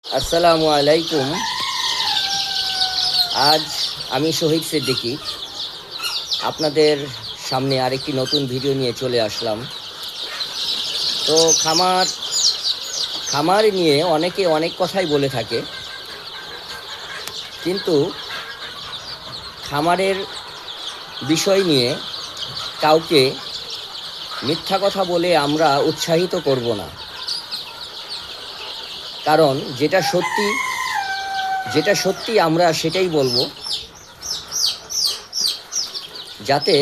আসসালামু আলাইকুম। আজ আমি শহীদ সিদ্দিকী আপনাদের সামনে আরেকটি নতুন ভিডিও নিয়ে চলে আসলাম। তো খামার নিয়ে অনেকে অনেক কথাই বলে থাকে, কিন্তু খামারের বিষয় নিয়ে কাউকে মিথ্যা কথা বলে আমরা উৎসাহিত করব না। কারণ যেটা সত্যি আমরা সেটাই বলবো, যাতে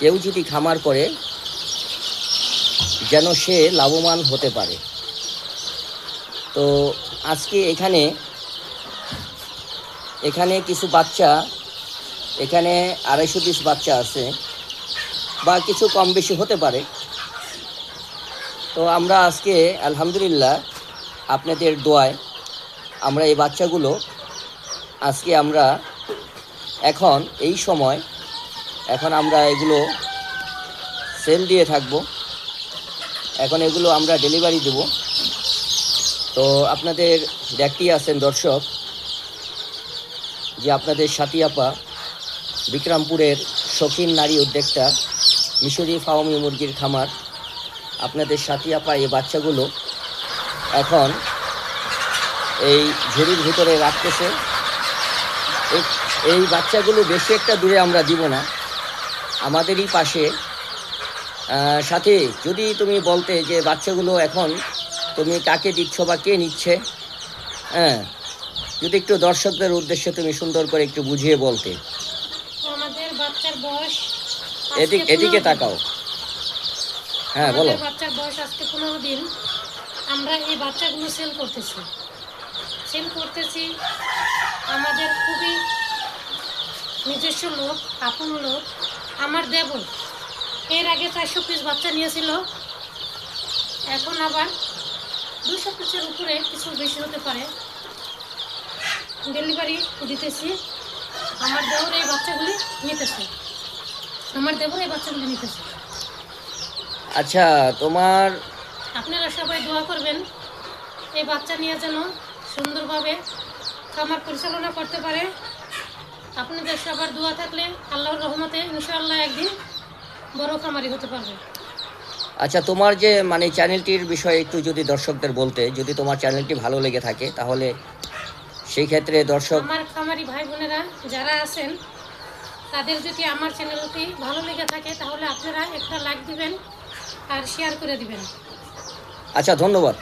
কেউ যদি খামার করে যেন সে লাভবান হতে পারে। তো আজকে এখানে কিছু বাচ্চা, এখানে 250 পিস বাচ্চা আছে, বা কিছু কম বেশি হতে পারে। তো আমরা আজকে আলহামদুলিল্লাহ আপনাদের দোয়ায় আমরা এই বাচ্চাগুলো আজকে এখন আমরা এগুলো সেল দিয়ে থাকব। এখন এগুলো আমরা ডেলিভারি দেব। তো আপনাদের দেখতেই আছেন দর্শক, যে আপনাদের সাথী আপা, বিক্রমপুরের শৌখিন নারী উদ্যোক্তা, মিশরি ফার্মি মুরগির খামার, আপনাদের সাথী আপা এই বাচ্চাগুলো এখন এই ঝুড়ির ভিতরে রাখতেছে। এই বাচ্চাগুলো বেশি একটা দূরে আমরা দিব না, আমাদেরই পাশে। সাথে যদি তুমি বলতে যে বাচ্চাগুলো এখন তুমি কাকে দিচ্ছ বা কে নিচ্ছে, যদি একটু দর্শকদের উদ্দেশ্যে তুমি সুন্দর করে একটু বুঝিয়ে বলতে। আমাদের বাচ্চার বয়স এদিকে তাকাও। হ্যাঁ, বলো। বাচ্চার বয়স আজকে 15 দিন। আমরা এই বাচ্চাগুলো সেল করতেছি। আমাদের খুবই নিজস্ব লোক, আপন লোক, আমার দেবর এর আগে 400 পিস বাচ্চা নিয়েছিল। এখন আবার 200 পিসের উপরে, কিছু বেশি হতে পারে, ডেলিভারি দিতেছি। আমার দেবর এই বাচ্চাগুলি নিতেছে। আচ্ছা, আপনারা সবাই দোয়া করবেন এই বাচ্চা নিয়ে যেন সুন্দরভাবে খামার পরিচালনা করতে পারে। আপনাদের সবার দোয়া থাকলে আল্লাহর রহমতে ইনশাআল্লাহ একদিন বড় খামারি হতে পারবে। আচ্ছা, তোমার যে চ্যানেলটির বিষয়ে একটু যদি দর্শকদের বলতে, যদি তোমার চ্যানেলটি ভালো লেগে থাকে তাহলে সেই ক্ষেত্রে আমার খামারি ভাই বোনেরা যারা আছেন, তাদের যদি আমার চ্যানেলটি ভালো লেগে থাকে তাহলে আপনারা একটা লাইক দিবেন আর শেয়ার করে দিবেন। আচ্ছা, ধন্যবাদ।